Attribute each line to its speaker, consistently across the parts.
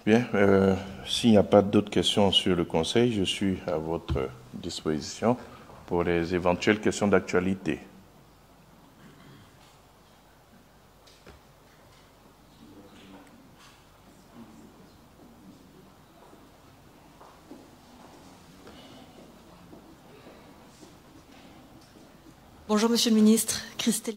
Speaker 1: Bien, s'il n'y a pas d'autres questions sur le Conseil, je suis à votre disposition pour les éventuelles questions d'actualité.
Speaker 2: Bonjour Monsieur le Ministre, Christelle.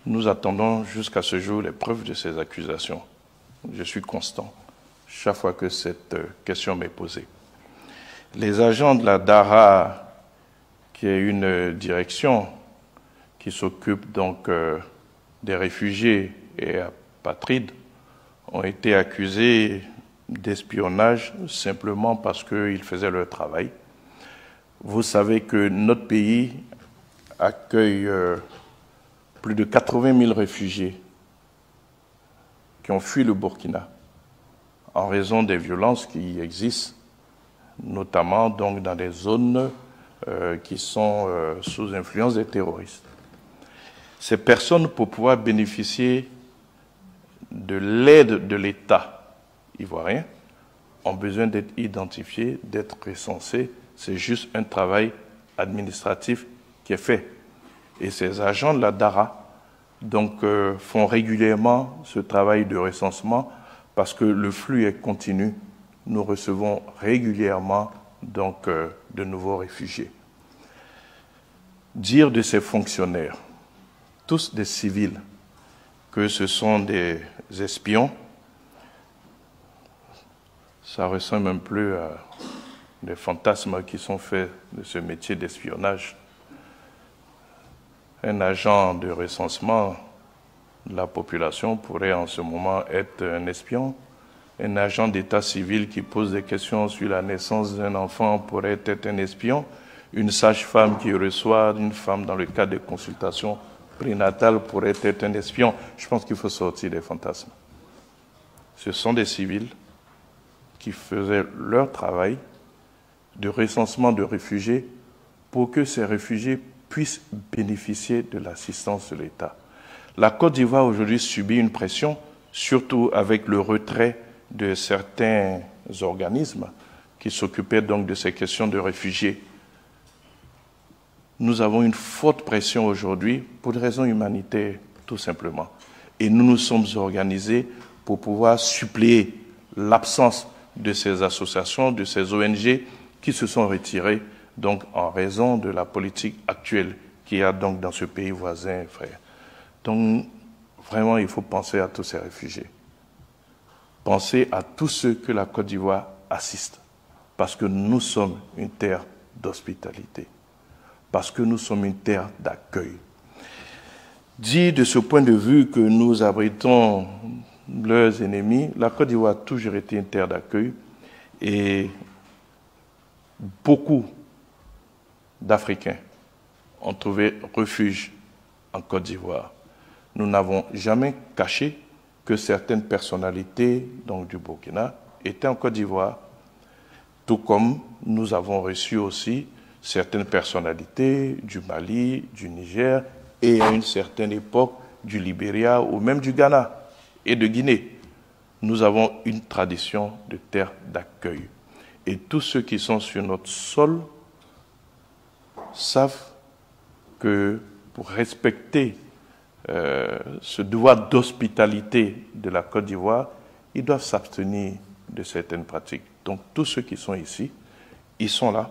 Speaker 1: Nous attendons jusqu'à ce jour les preuves de ces accusations. Je suis constant chaque fois que cette question m'est posée. Les agents de la DARA, qui est une direction qui s'occupe donc des réfugiés et apatrides, ont été accusés d'espionnage simplement parce qu'ils faisaient leur travail. Vous savez que notre pays accueille plus de 80 000 réfugiés qui ont fui le Burkina en raison des violences qui existent, notamment donc dans des zones qui sont sous influence des terroristes. Ces personnes, pour pouvoir bénéficier de l'aide de l'État ivoirien, ont besoin d'être identifiées, d'être recensées. C'est juste un travail administratif qui est fait. Et ces agents de la DARA donc, font régulièrement ce travail de recensement parce que le flux est continu. Nous recevons régulièrement donc, de nouveaux réfugiés. Dire de ces fonctionnaires, tous des civils, que ce sont des espions, ça ressemble un peu à des fantasmes qui sont faits de ce métier d'espionnage. Un agent de recensement de la population pourrait en ce moment être un espion. Un agent d'état civil qui pose des questions sur la naissance d'un enfant pourrait être un espion. Une sage-femme qui reçoit une femme dans le cadre de consultations prénatales pourrait être un espion. Je pense qu'il faut sortir des fantasmes. Ce sont des civils qui faisaient leur travail de recensement de réfugiés pour que ces réfugiés puissent bénéficier de l'assistance de l'État. La Côte d'Ivoire aujourd'hui subit une pression, surtout avec le retrait de certains organismes qui s'occupaient donc de ces questions de réfugiés. Nous avons une forte pression aujourd'hui pour des raisons humanitaires, tout simplement. Et nous nous sommes organisés pour pouvoir suppléer l'absence de ces associations, de ces ONG qui se sont retirées donc en raison de la politique actuelle qu'il y a donc dans ce pays voisin, frère. Donc, vraiment, il faut penser à tous ces réfugiés. Penser à tous ceux que la Côte d'Ivoire assiste. Parce que nous sommes une terre d'hospitalité. Parce que nous sommes une terre d'accueil. Dit de ce point de vue que nous abritons leurs ennemis, la Côte d'Ivoire a toujours été une terre d'accueil. Et beaucoup d'Africains ont trouvé refuge en Côte d'Ivoire. Nous n'avons jamais caché que certaines personnalités donc, du Burkina étaient en Côte d'Ivoire, tout comme nous avons reçu aussi certaines personnalités du Mali, du Niger et à une certaine époque du Libéria ou même du Ghana et de Guinée. Nous avons une tradition de terre d'accueil. Et tous ceux qui sont sur notre sol savent que pour respecter ce devoir d'hospitalité de la Côte d'Ivoire, ils doivent s'abstenir de certaines pratiques. Donc tous ceux qui sont ici, ils sont là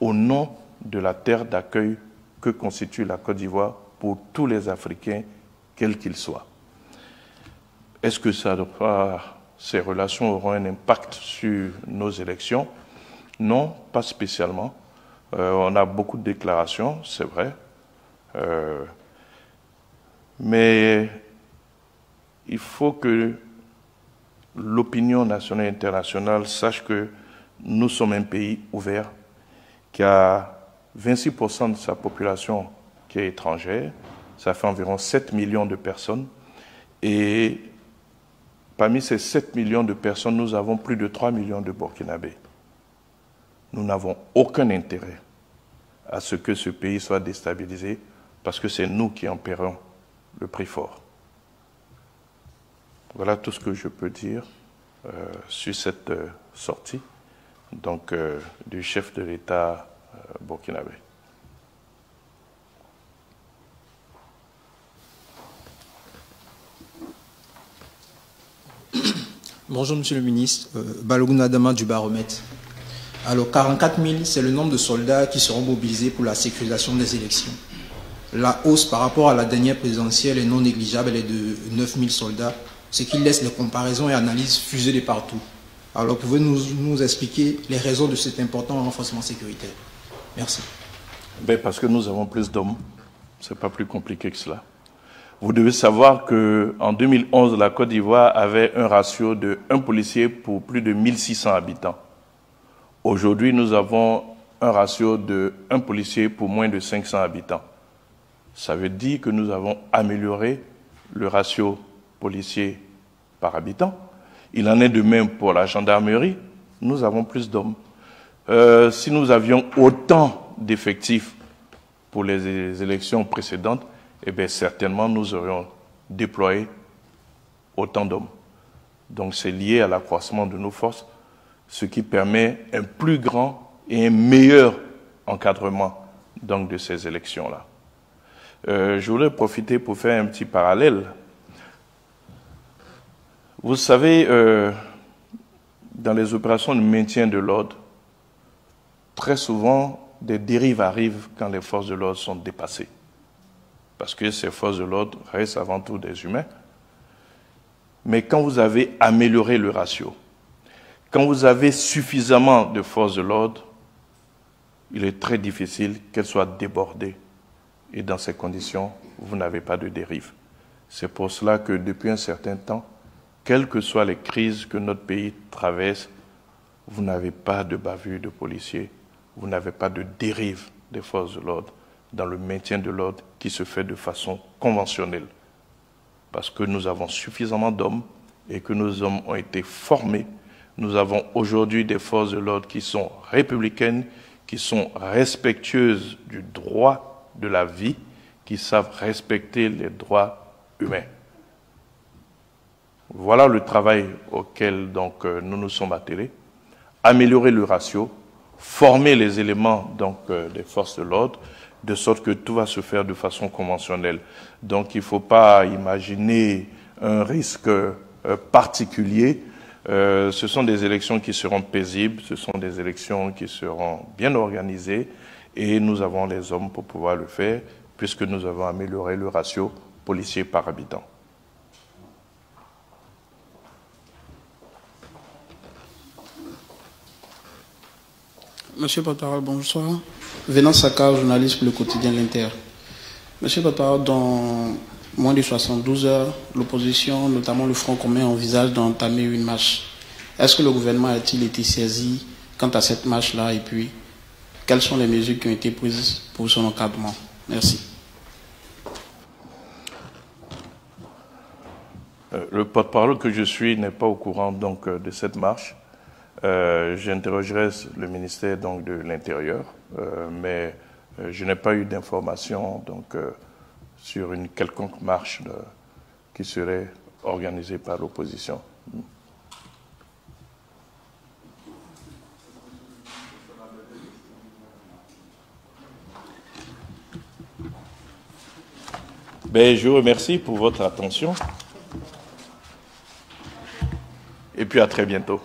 Speaker 1: au nom de la terre d'accueil que constitue la Côte d'Ivoire pour tous les Africains, quels qu'ils soient. Est-ce que ces relations auront un impact sur nos élections? Non, pas spécialement. On a beaucoup de déclarations, c'est vrai. Mais il faut que l'opinion nationale et internationale sache que nous sommes un pays ouvert, qui a 26% de sa population qui est étrangère. Ça fait environ 7 millions de personnes. Et parmi ces 7 millions de personnes, nous avons plus de 3 millions de Burkinabés. Nous n'avons aucun intérêt à ce que ce pays soit déstabilisé parce que c'est nous qui en paierons le prix fort. Voilà tout ce que je peux dire sur cette sortie donc, du chef de l'État burkinabé.
Speaker 3: Bonjour Monsieur le Ministre, Balogun Adama du Baromètre. Alors 44 000, c'est le nombre de soldats qui seront mobilisés pour la sécurisation des élections. La hausse par rapport à la dernière présidentielle est non négligeable, elle est de 9 000 soldats, ce qui laisse les comparaisons et analyses fusées de partout. Alors pouvez-vous nous expliquer les raisons de cet important renforcement sécuritaire? Merci.
Speaker 1: Ben parce que nous avons plus d'hommes, c'est pas plus compliqué que cela. Vous devez savoir qu'en 2011, la Côte d'Ivoire avait un ratio de 1 policier pour plus de 1600 habitants. Aujourd'hui, nous avons un ratio de 1 policier pour moins de 500 habitants. Ça veut dire que nous avons amélioré le ratio policier par habitant. Il en est de même pour la gendarmerie. Nous avons plus d'hommes. Si nous avions autant d'effectifs pour les élections précédentes, eh bien, certainement, nous aurions déployé autant d'hommes. Donc, c'est lié à l'accroissement de nos forces, ce qui permet un plus grand et un meilleur encadrement donc, de ces élections-là. Je voulais profiter pour faire un petit parallèle. Vous savez, dans les opérations de maintien de l'ordre, très souvent, des dérives arrivent quand les forces de l'ordre sont dépassées. Parce que ces forces de l'ordre restent avant tout des humains. Mais quand vous avez amélioré le ratio, quand vous avez suffisamment de forces de l'ordre, il est très difficile qu'elles soient débordées. Et dans ces conditions, vous n'avez pas de dérive. C'est pour cela que depuis un certain temps, quelles que soient les crises que notre pays traverse, vous n'avez pas de bavure de policiers, vous n'avez pas de dérive des forces de l'ordre dans le maintien de l'ordre qui se fait de façon conventionnelle. Parce que nous avons suffisamment d'hommes et que nos hommes ont été formés. Nous avons aujourd'hui des forces de l'ordre qui sont républicaines, qui sont respectueuses du droit de la vie, qui savent respecter les droits humains. Voilà le travail auquel donc, nous nous sommes attelés. Améliorer le ratio, former les éléments donc, des forces de l'ordre, de sorte que tout va se faire de façon conventionnelle. Donc il ne faut pas imaginer un risque particulier. Ce sont des élections qui seront paisibles, ce sont des élections qui seront bien organisées et nous avons les hommes pour pouvoir le faire puisque nous avons amélioré le ratio policier par habitant.
Speaker 4: Monsieur le porte-parole, bonsoir. Venant Saka, journaliste pour le quotidien L'Inter. Monsieur le porte-parole, dans moins de 72 heures, l'opposition, notamment le Front commun, envisage d'entamer une marche. Est-ce que le gouvernement a-t-il été saisi quant à cette marche-là et puis quelles sont les mesures qui ont été prises pour son encadrement? Merci.
Speaker 1: Le porte-parole que je suis n'est pas au courant donc, de cette marche. J'interrogerai le ministère donc, de l'Intérieur, mais je n'ai pas eu d'informations sur une quelconque marche qui serait organisée par l'opposition. Ben, je vous remercie pour votre attention. Et puis à très bientôt.